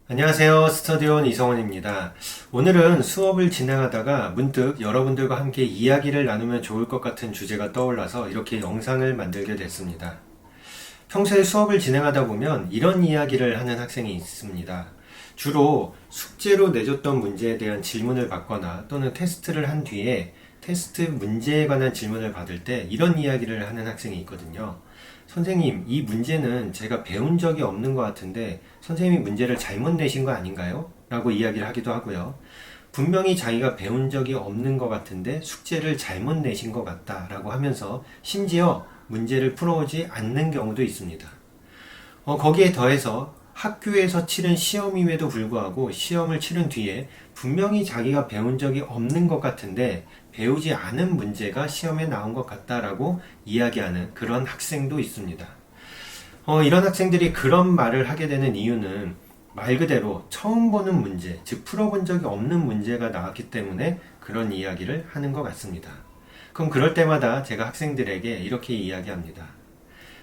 안녕하세요. 스터디온 이성원입니다. 오늘은 수업을 진행하다가 문득 여러분들과 함께 이야기를 나누면 좋을 것 같은 주제가 떠올라서 이렇게 영상을 만들게 됐습니다. 평소에 수업을 진행하다 보면 이런 이야기를 하는 학생이 있습니다. 주로 숙제로 내줬던 문제에 대한 질문을 받거나 또는 테스트를 한 뒤에 테스트 문제에 관한 질문을 받을 때 이런 이야기를 하는 학생이 있거든요. 선생님, 이 문제는 제가 배운 적이 없는 것 같은데 선생님이 문제를 잘못 내신 거 아닌가요? 라고 이야기를 하기도 하고요. 분명히 자기가 배운 적이 없는 것 같은데 숙제를 잘못 내신 것 같다 라고 하면서 심지어 문제를 풀어오지 않는 경우도 있습니다. 거기에 더해서 학교에서 치른 시험임에도 불구하고 시험을 치른 뒤에 분명히 자기가 배운 적이 없는 것 같은데 배우지 않은 문제가 시험에 나온 것 같다라고 이야기하는 그런 학생도 있습니다. 이런 학생들이 그런 말을 하게 되는 이유는 말 그대로 처음 보는 문제, 즉 풀어본 적이 없는 문제가 나왔기 때문에 그런 이야기를 하는 것 같습니다. 그럼 그럴 때마다 제가 학생들에게 이렇게 이야기합니다.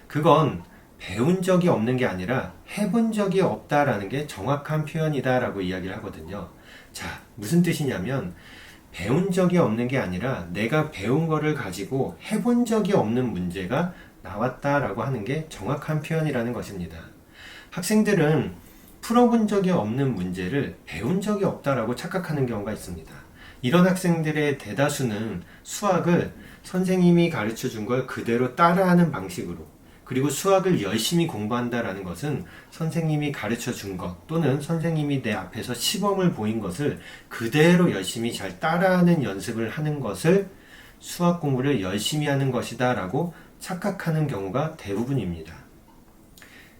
그건 배운 적이 없는 게 아니라 해본 적이 없다라는 게 정확한 표현이다라고 이야기를 하거든요. 자, 무슨 뜻이냐면 배운 적이 없는 게 아니라 내가 배운 거를 가지고 해본 적이 없는 문제가 나왔다라고 하는 게 정확한 표현이라는 것입니다. 학생들은 풀어본 적이 없는 문제를 배운 적이 없다라고 착각하는 경우가 있습니다. 이런 학생들의 대다수는 수학을 선생님이 가르쳐 준 걸 그대로 따라하는 방식으로, 그리고 수학을 열심히 공부한다라는 것은 선생님이 가르쳐 준 것 또는 선생님이 내 앞에서 시범을 보인 것을 그대로 열심히 잘 따라하는 연습을 하는 것을 수학 공부를 열심히 하는 것이다 라고 착각하는 경우가 대부분입니다.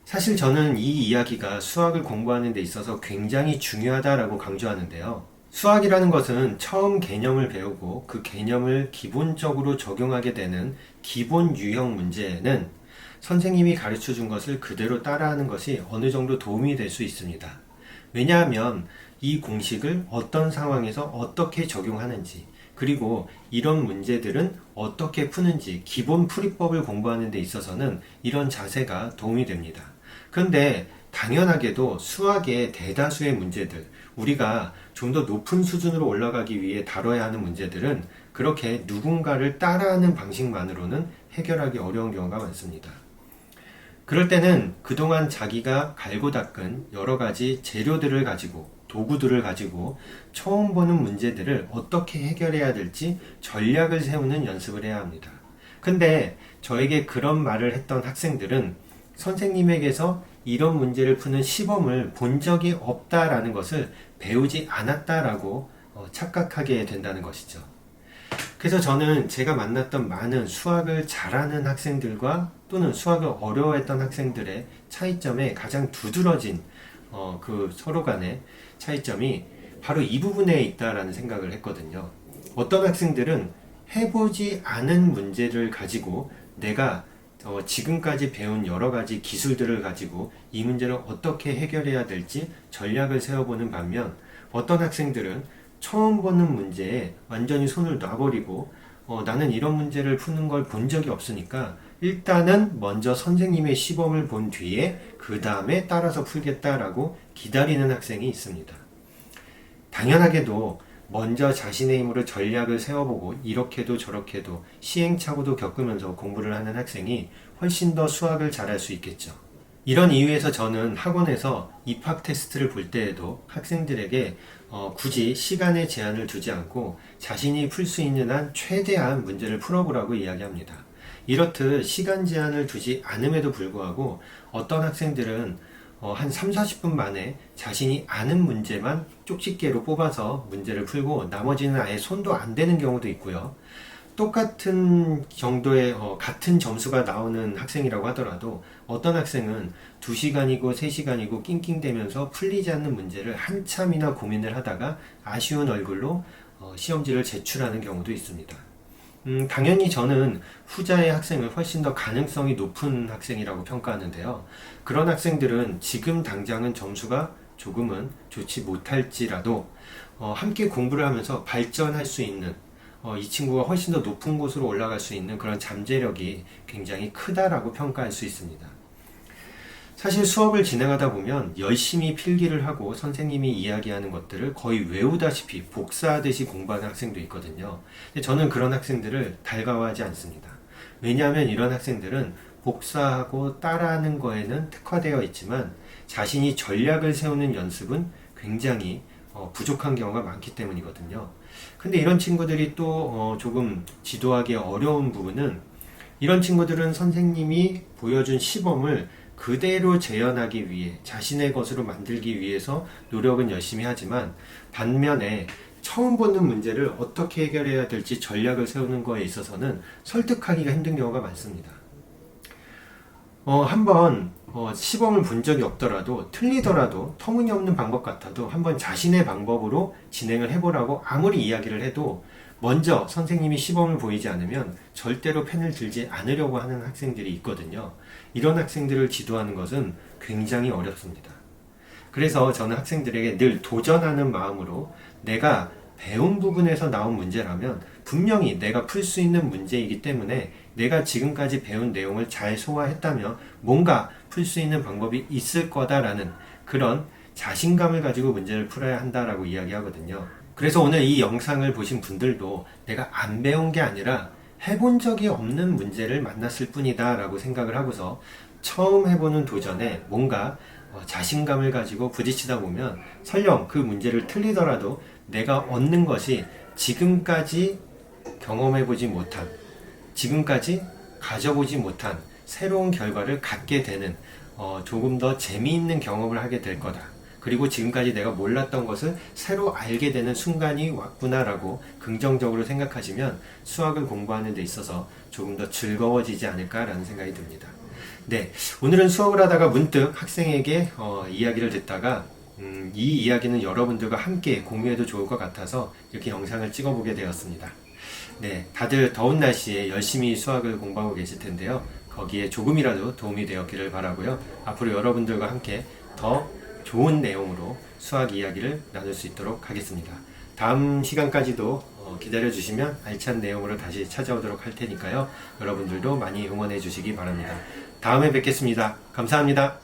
사실 저는 이 이야기가 수학을 공부하는 데 있어서 굉장히 중요하다라고 강조하는데요. 수학이라는 것은 처음 개념을 배우고 그 개념을 기본적으로 적용하게 되는 기본 유형 문제는 선생님이 가르쳐 준 것을 그대로 따라하는 것이 어느 정도 도움이 될 수 있습니다. 왜냐하면 이 공식을 어떤 상황에서 어떻게 적용하는지, 그리고 이런 문제들은 어떻게 푸는지 기본 풀이법을 공부하는 데 있어서는 이런 자세가 도움이 됩니다. 그런데 당연하게도 수학의 대다수의 문제들, 우리가 좀 더 높은 수준으로 올라가기 위해 다뤄야 하는 문제들은 그렇게 누군가를 따라하는 방식만으로는 해결하기 어려운 경우가 많습니다. 그럴 때는 그동안 자기가 갈고 닦은 여러 가지 재료들을 가지고, 도구들을 가지고 처음 보는 문제들을 어떻게 해결해야 될지 전략을 세우는 연습을 해야 합니다. 근데 저에게 그런 말을 했던 학생들은 선생님에게서 이런 문제를 푸는 시범을 본 적이 없다라는 것을 배우지 않았다라고 착각하게 된다는 것이죠. 그래서 저는 제가 만났던 많은 수학을 잘하는 학생들과 또는 수학을 어려워했던 학생들의 차이점에 가장 두드러진 그 서로 간의 차이점이 바로 이 부분에 있다라는 생각을 했거든요. 어떤 학생들은 해보지 않은 문제를 가지고 내가 지금까지 배운 여러 가지 기술들을 가지고 이 문제를 어떻게 해결해야 될지 전략을 세워보는 반면, 어떤 학생들은 처음 보는 문제에 완전히 손을 놔버리고 나는 이런 문제를 푸는 걸 본 적이 없으니까 일단은 먼저 선생님의 시범을 본 뒤에 그 다음에 따라서 풀겠다라고 기다리는 학생이 있습니다. 당연하게도 먼저 자신의 힘으로 전략을 세워보고 이렇게도 저렇게도 시행착오도 겪으면서 공부를 하는 학생이 훨씬 더 수학을 잘할 수 있겠죠. 이런 이유에서 저는 학원에서 입학 테스트를 볼 때에도 학생들에게 굳이 시간의 제한을 두지 않고 자신이 풀 수 있는 한 최대한 문제를 풀어보라고 이야기합니다. 이렇듯 시간 제한을 두지 않음에도 불구하고 어떤 학생들은 한 3, 40분 만에 자신이 아는 문제만 쪽집게로 뽑아서 문제를 풀고 나머지는 아예 손도 안 대는 경우도 있고요. 똑같은 정도의 같은 점수가 나오는 학생이라고 하더라도 어떤 학생은 2시간이고 3시간이고 낑낑대면서 풀리지 않는 문제를 한참이나 고민을 하다가 아쉬운 얼굴로 시험지를 제출하는 경우도 있습니다. 당연히 저는 후자의 학생을 훨씬 더 가능성이 높은 학생이라고 평가하는데요. 그런 학생들은 지금 당장은 점수가 조금은 좋지 못할지라도 함께 공부를 하면서 발전할 수 있는, 이 친구가 훨씬 더 높은 곳으로 올라갈 수 있는 그런 잠재력이 굉장히 크다라고 평가할 수 있습니다. 사실 수업을 진행하다 보면 열심히 필기를 하고 선생님이 이야기하는 것들을 거의 외우다시피 복사하듯이 공부하는 학생도 있거든요. 근데 저는 그런 학생들을 달가워하지 않습니다. 왜냐하면 이런 학생들은 복사하고 따라하는 거에는 특화되어 있지만 자신이 전략을 세우는 연습은 굉장히 부족한 경우가 많기 때문이거든요. 근데 이런 친구들이 또 조금 지도하기 어려운 부분은, 이런 친구들은 선생님이 보여준 시범을 그대로 재현하기 위해 자신의 것으로 만들기 위해서 노력은 열심히 하지만, 반면에 처음 보는 문제를 어떻게 해결해야 될지 전략을 세우는 거에 있어서는 설득하기가 힘든 경우가 많습니다. 한번 시범을 본 적이 없더라도, 틀리더라도, 터무니없는 방법 같아도 한번 자신의 방법으로 진행을 해보라고 아무리 이야기를 해도 먼저 선생님이 시범을 보이지 않으면 절대로 펜을 들지 않으려고 하는 학생들이 있거든요. 이런 학생들을 지도하는 것은 굉장히 어렵습니다. 그래서 저는 학생들에게 늘 도전하는 마음으로, 내가 배운 부분에서 나온 문제라면 분명히 내가 풀 수 있는 문제이기 때문에 내가 지금까지 배운 내용을 잘 소화했다면 뭔가 풀 수 있는 방법이 있을 거다라는 그런 자신감을 가지고 문제를 풀어야 한다라고 이야기하거든요. 그래서 오늘 이 영상을 보신 분들도 내가 안 배운 게 아니라 해본 적이 없는 문제를 만났을 뿐이다 라고 생각을 하고서 처음 해보는 도전에 뭔가 자신감을 가지고 부딪히다 보면 설령 그 문제를 틀리더라도 내가 얻는 것이 지금까지 경험해보지 못한, 지금까지 가져보지 못한 새로운 결과를 갖게 되는 조금 더 재미있는 경험을 하게 될 거다. 그리고 지금까지 내가 몰랐던 것을 새로 알게 되는 순간이 왔구나라고 긍정적으로 생각하시면 수학을 공부하는 데 있어서 조금 더 즐거워지지 않을까라는 생각이 듭니다. 네, 오늘은 수업을 하다가 문득 학생에게 이야기를 듣다가 이 이야기는 여러분들과 함께 공유해도 좋을 것 같아서 이렇게 영상을 찍어보게 되었습니다. 네, 다들 더운 날씨에 열심히 수학을 공부하고 계실 텐데요. 거기에 조금이라도 도움이 되었기를 바라고요. 앞으로 여러분들과 함께 더 좋은 내용으로 수학 이야기를 나눌 수 있도록 하겠습니다. 다음 시간까지도 기다려주시면 알찬 내용으로 다시 찾아오도록 할 테니까요. 여러분들도 많이 응원해 주시기 바랍니다. 다음에 뵙겠습니다. 감사합니다.